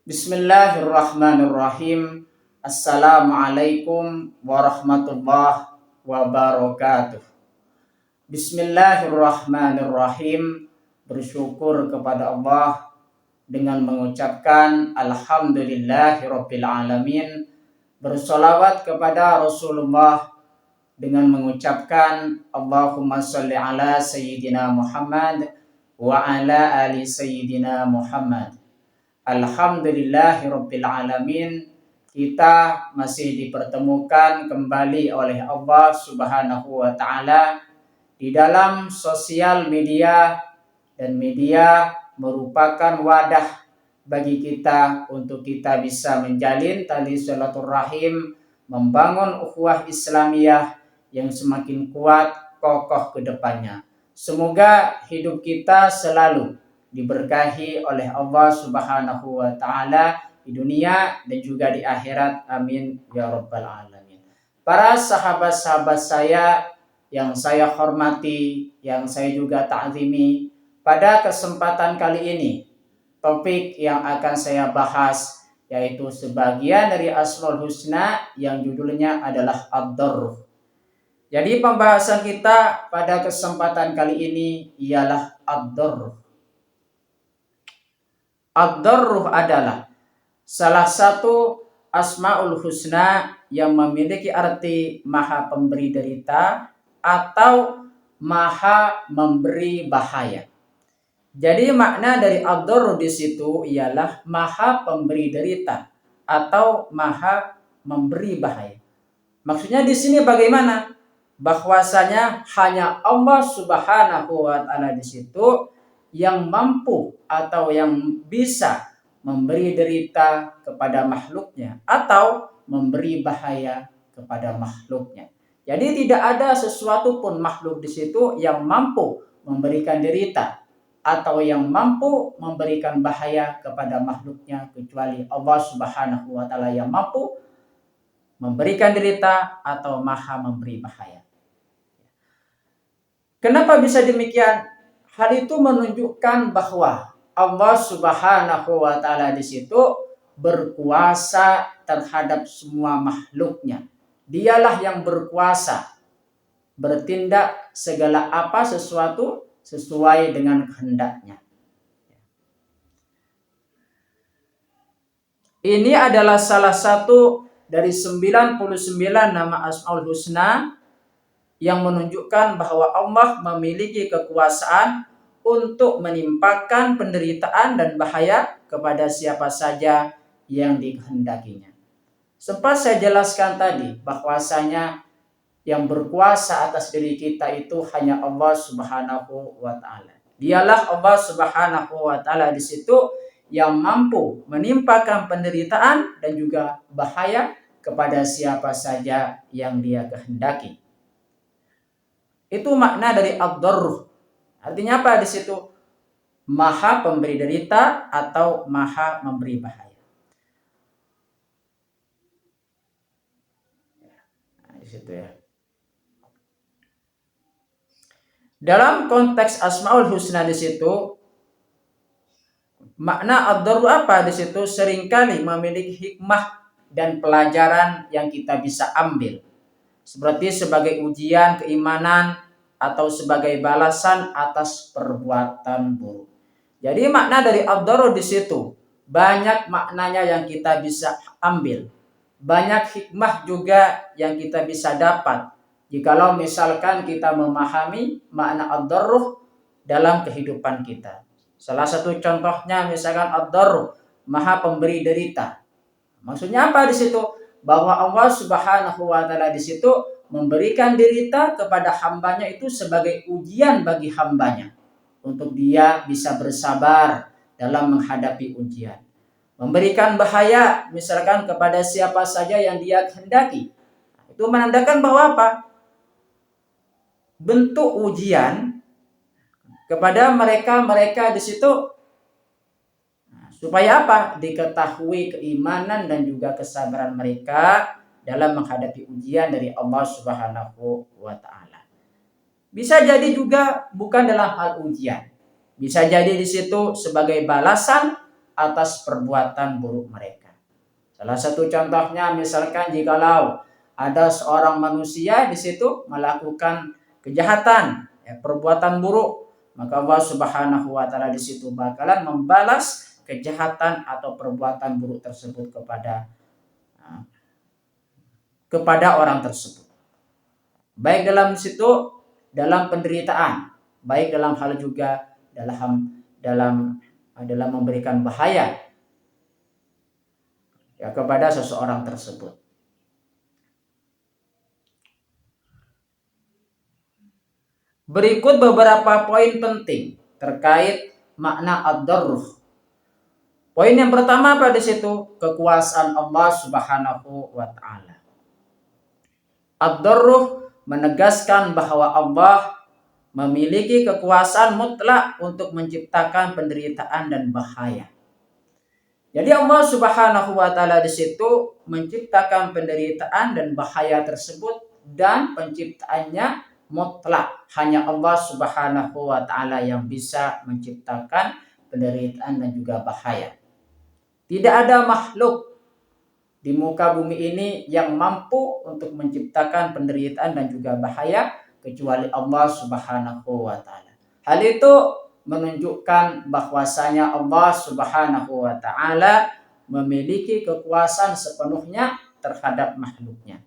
Bismillahirrahmanirrahim. Assalamualaikum warahmatullahi wabarakatuh. Bismillahirrahmanirrahim. Bersyukur kepada Allah dengan mengucapkan Alhamdulillahirabbil alamin. Bersolawat kepada Rasulullah dengan mengucapkan Allahumma sholli ala Sayyidina Muhammad wa ala ali Sayyidina Muhammad. Alhamdulillahirabbil alamin. Kita masih dipertemukan kembali oleh Allah Subhanahu wa taala di dalam sosial media, dan media merupakan wadah bagi kita untuk kita bisa menjalin tali silaturahim, membangun ukhuwah Islamiyah yang semakin kuat, kokoh ke depannya. Semoga hidup kita selalu diberkahi oleh Allah Subhanahu wa taala di dunia dan juga di akhirat. Amin ya rabbal alamin. Para sahabat-sahabat saya yang saya hormati, yang saya juga ta'zimi, pada kesempatan kali ini topik yang akan saya bahas yaitu sebagian dari Asmaul Husna yang judulnya adalah Ad-Darr. Jadi pembahasan kita pada kesempatan kali ini ialah Ad-Darr. Ad-Darr adalah salah satu Asmaul Husna yang memiliki arti maha pemberi derita atau maha memberi bahaya. Jadi makna dari Ad-Darr di situ ialah maha pemberi derita atau maha memberi bahaya. Maksudnya di sini bagaimana? Bahwasanya hanya Allah Subhanahu wa taala di situ yang mampu atau yang bisa memberi derita kepada makhluknya atau memberi bahaya kepada makhluknya. Jadi tidak ada sesuatu pun makhluk di situ yang mampu memberikan derita atau yang mampu memberikan bahaya kepada makhluknya kecuali Allah Subhanahu wa taala yang mampu memberikan derita atau maha memberi bahaya. Kenapa bisa demikian? Hal itu menunjukkan bahwa Allah Subhanahu wa taala di situ berkuasa terhadap semua makhluknya. Dialah yang berkuasa bertindak segala apa sesuatu sesuai dengan kehendaknya. Ini adalah salah satu dari 99 nama Asmaul Husna yang menunjukkan bahwa Allah memiliki kekuasaan untuk menimpakan penderitaan dan bahaya kepada siapa saja yang dikehendakinya. Sempat saya jelaskan tadi bahwasanya yang berkuasa atas diri kita itu hanya Allah Subhanahu wa taala. Dialah Allah Subhanahu wa taala di situ yang mampu menimpakan penderitaan dan juga bahaya kepada siapa saja yang Dia kehendaki. Itu makna dari Ad-Darr. Artinya apa di situ? Maha pemberi derita atau maha memberi bahaya. Nah, di situ ya. Dalam konteks Asmaul Husna di situ, makna Ad-Darr apa di situ? Seringkali memiliki hikmah dan pelajaran yang kita bisa ambil. Seperti sebagai ujian keimanan atau sebagai balasan atas perbuatan buruk. Jadi makna dari Ad-Darr di situ banyak maknanya yang kita bisa ambil. Banyak hikmah juga yang kita bisa dapat jikalau misalkan kita memahami makna Ad-Darr dalam kehidupan kita. Salah satu contohnya misalkan Ad-Darr, maha pemberi derita. Maksudnya apa di situ? Bahwa Allah Subhanahu wa taala di situ memberikan derita kepada hambanya itu sebagai ujian bagi hambanya untuk dia bisa bersabar dalam menghadapi ujian. Memberikan bahaya misalkan kepada siapa saja yang Dia kehendaki. Itu menandakan bahwa apa? Bentuk ujian kepada mereka di situ supaya apa? Diketahui keimanan dan juga kesabaran mereka dalam menghadapi ujian dari Allah Subhanahu wa taala. Bisa jadi juga bukan dalam hal ujian. Bisa jadi di situ sebagai balasan atas perbuatan buruk mereka. Salah satu contohnya misalkan jikalau ada seorang manusia di situ melakukan kejahatan, ya, perbuatan buruk, maka Allah Subhanahu wa taala di situ bakalan membalas kejahatan atau perbuatan buruk tersebut kepada orang tersebut. Baik dalam situ dalam penderitaan, baik dalam hal juga dalam memberikan bahaya, ya, kepada seseorang tersebut. Berikut beberapa poin penting terkait makna ad-darruh. Poin yang pertama pada situ kekuasaan Allah Subhanahu wa taala. Ad-darruh menegaskan bahwa Allah memiliki kekuasaan mutlak untuk menciptakan penderitaan dan bahaya. Jadi Allah Subhanahu wa taala di situ menciptakan penderitaan dan bahaya tersebut, dan penciptaannya mutlak. Hanya Allah Subhanahu wa taala yang bisa menciptakan penderitaan dan juga bahaya. Tidak ada makhluk di muka bumi ini yang mampu untuk menciptakan penderitaan dan juga bahaya kecuali Allah Subhanahu wa taala. Hal itu menunjukkan bahwasanya Allah Subhanahu wa taala memiliki kekuasaan sepenuhnya terhadap makhluknya.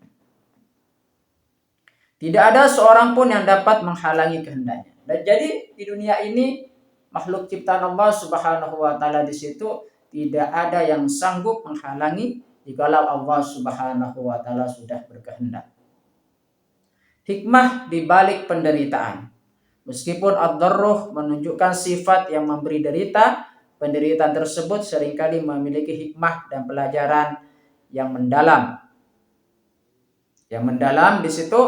Tidak ada seorang pun yang dapat menghalangi kehendaknya. Dan jadi di dunia ini makhluk ciptaan Allah Subhanahu wa taala di situ tidak ada yang sanggup menghalangi jikalau Allah Subhanahu wa taala sudah berkehendak. Hikmah di balik penderitaan. Meskipun ad-darruh menunjukkan sifat yang memberi derita, penderitaan tersebut seringkali memiliki hikmah dan pelajaran yang mendalam. Yang mendalam di situ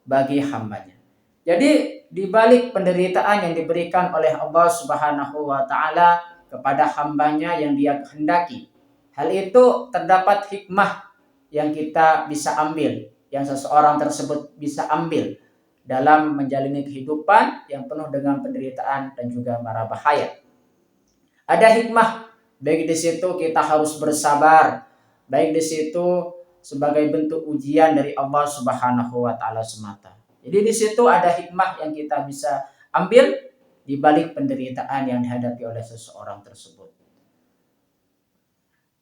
bagi hambanya. Jadi di balik penderitaan yang diberikan oleh Allah Subhanahu wa taala kepada hambanya yang Dia kehendaki, hal itu terdapat hikmah yang kita bisa ambil, yang seseorang tersebut bisa ambil dalam menjalani kehidupan yang penuh dengan penderitaan dan juga mara bahaya. Ada hikmah, baik di situ kita harus bersabar, baik di situ sebagai bentuk ujian dari Allah Subhanahu wa taala semata. Jadi di situ ada hikmah yang kita bisa ambil di balik penderitaan yang dihadapi oleh seseorang tersebut.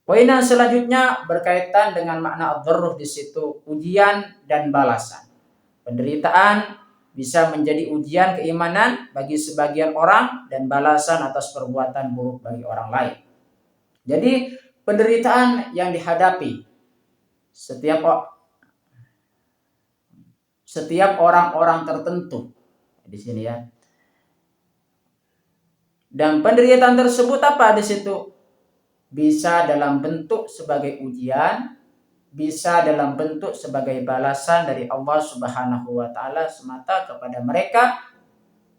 Poin yang selanjutnya berkaitan dengan makna ad-darruh di situ ujian dan balasan. Penderitaan bisa menjadi ujian keimanan bagi sebagian orang dan balasan atas perbuatan buruk bagi orang lain. Jadi penderitaan yang dihadapi setiap orang-orang tertentu di sini, ya. Dan penderitaan tersebut apa di situ? Bisa dalam bentuk sebagai ujian, bisa dalam bentuk sebagai balasan dari Allah Subhanahu wa taala semata kepada mereka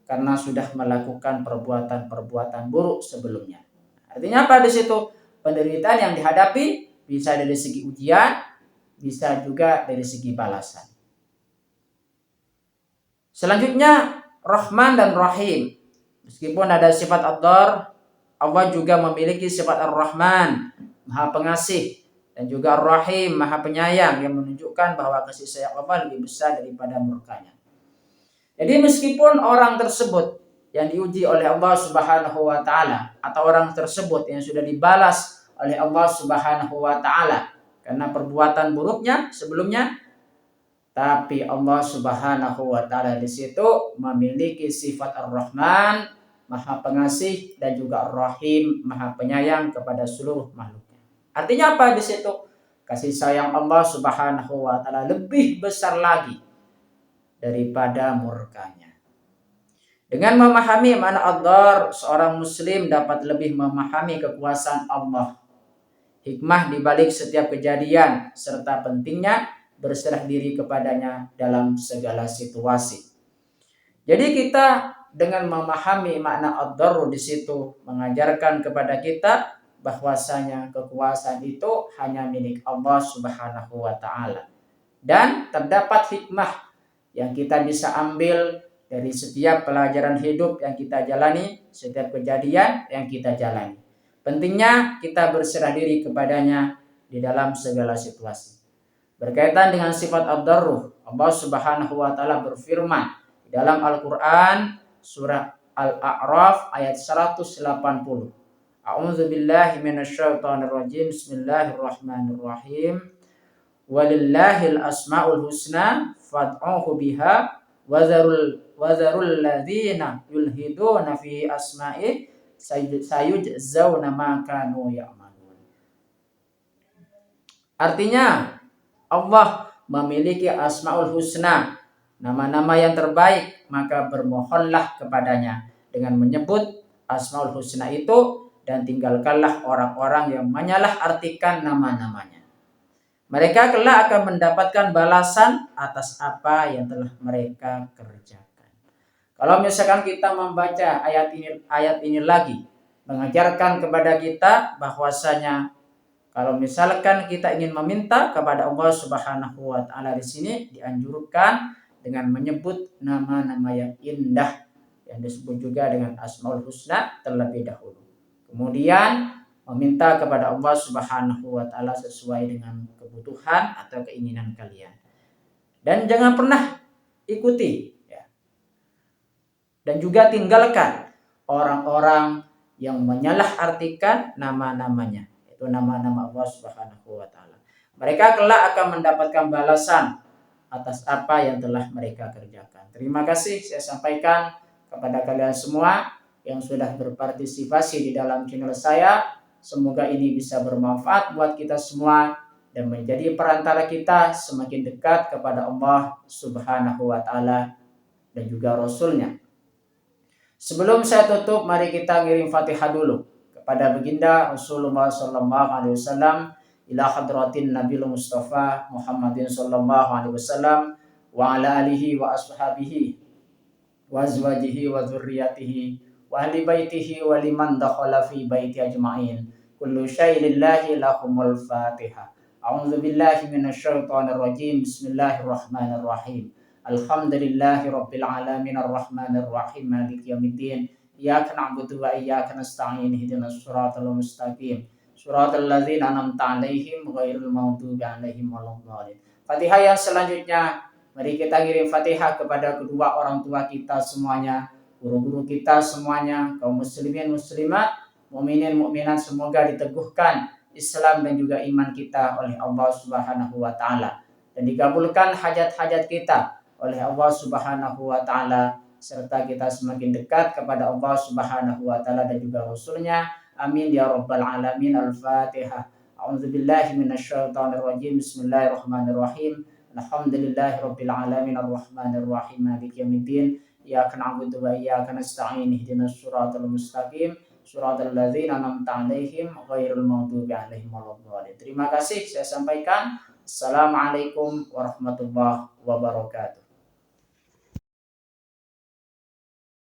karena sudah melakukan perbuatan-perbuatan buruk sebelumnya. Artinya apa di situ? Penderitaan yang dihadapi bisa dari segi ujian, bisa juga dari segi balasan. Selanjutnya Rahman dan Rahim. Meskipun ada sifat ad-dar, Allah juga memiliki sifat ar-Rahman, Maha Pengasih, dan juga ar-Rahim, Maha Penyayang, yang menunjukkan bahwa kasih sayang Allah lebih besar daripada murkanya. Jadi meskipun orang tersebut yang diuji oleh Allah Subhanahu wa taala atau orang tersebut yang sudah dibalas oleh Allah Subhanahu wa taala karena perbuatan buruknya sebelumnya, tapi Allah Subhanahu wa taala di situ memiliki sifat Ar-Rahman, Maha Pengasih, dan juga Ar-Rahim, Maha Penyayang kepada seluruh makhluknya. Artinya apa di situ? Kasih sayang Allah Subhanahu wa taala lebih besar lagi daripada murkanya. Dengan memahami makna ad-dar, seorang muslim dapat lebih memahami kekuasaan Allah, hikmah di balik setiap kejadian, serta pentingnya berserah diri kepadanya dalam segala situasi. Jadi kita dengan memahami makna ad-dar di situ mengajarkan kepada kita bahwasanya kekuasaan itu hanya milik Allah Subhanahu wa taala. Dan terdapat hikmah yang kita bisa ambil dari setiap pelajaran hidup yang kita jalani, setiap kejadian yang kita jalani. Pentingnya kita berserah diri kepadanya di dalam segala situasi. Berkaitan dengan sifat ad-darruh, Allah Subhanahu wa taala berfirman di dalam Al-Qur'an surah Al-A'raf ayat 180. A'udzu billahi minasyaitonir rajim. Bismillahirrahmanirrahim. Walillahil asmaul husna fad'uhu biha wazarul ladzina yulhiduna fi asma'i sayujzauna ma kanu ya'malun. Artinya Allah memiliki asmaul husna, nama-nama yang terbaik, maka bermohonlah kepadanya dengan menyebut asmaul husna itu dan tinggalkanlah orang-orang yang menyalahartikan nama-namanya. Mereka kelak akan mendapatkan balasan atas apa yang telah mereka kerjakan. Kalau misalkan kita membaca ayat ini lagi, mengajarkan kepada kita bahwasanya kalau misalkan kita ingin meminta kepada Allah Subhanahu wa taala di sini dianjurkan dengan menyebut nama-nama yang indah yang disebut juga dengan Asmaul Husna terlebih dahulu. Kemudian meminta kepada Allah Subhanahu wa taala sesuai dengan kebutuhan atau keinginan kalian. Dan jangan pernah ikuti ya. Dan juga tinggalkan orang-orang yang menyalahartikan nama-namanya. Itu nama-nama Allah Subhanahu wa taala. Mereka kelak akan mendapatkan balasan atas apa yang telah mereka kerjakan. Terima kasih saya sampaikan kepada kalian semua yang sudah berpartisipasi di dalam channel saya. Semoga ini bisa bermanfaat buat kita semua dan menjadi perantara kita semakin dekat kepada Allah Subhanahu wa taala dan juga Rasul-Nya. Sebelum saya tutup, mari kita ngirim Fatihah dulu kepada baginda Rasulullah sallallahu alaihi wasallam, ila hadratin Nabil Mustafa Muhammadin sallallahu alaihi wasallam wa ala alihi wa ashabihi wa azwajihi wa dzurriyyatihi wa ahli baitihi wa liman dakhala fi baiti ajma'in. Kullu syai'in lillahi lahumul Fatihah. A'udzu billahi minasyaitonir rajim. Bismillahirrahmanirrahim. Alhamdulillahi rabbil alamin arrahmanir rahim maliki yaumiddin. Iyyaka na'budu wa iyyaka nasta'in. Ihdinas siratal mustaqim. Siratal ladzina an'amta 'alaihim ghairil maghdubi 'alaihim waladdallin. Fatihah yang selanjutnya, mari kita kirim Fatihah kepada kedua orang tua kita semuanya, guru-guru kita semuanya, kaum muslimin muslimat, mukminin mukminat, semoga diteguhkan Islam dan juga iman kita oleh Allah Subhanahu wa taala dan dikabulkan hajat-hajat kita oleh Allah Subhanahu wa taala serta kita semakin dekat kepada Allah Subhanahu wa taala dan juga Rasul-Nya. Amin ya rabbal alamin. Al-Fatihah. A'udzubillahi minasyaitonir rajim. Bismillahirrahmanirrahim. Alhamdulillahirabbil alamin arrahmanir rahim maliki yaumiddin. Iyyaka na'budu wa iyyaka nasta'in. Ihdinas siratal mustaqim. Siratal ladzina an'amta 'alaihim ghairil maghdubi 'alaihim waladdallin. Terima kasih saya sampaikan. Assalamualaikum warahmatullahi wabarakatuh.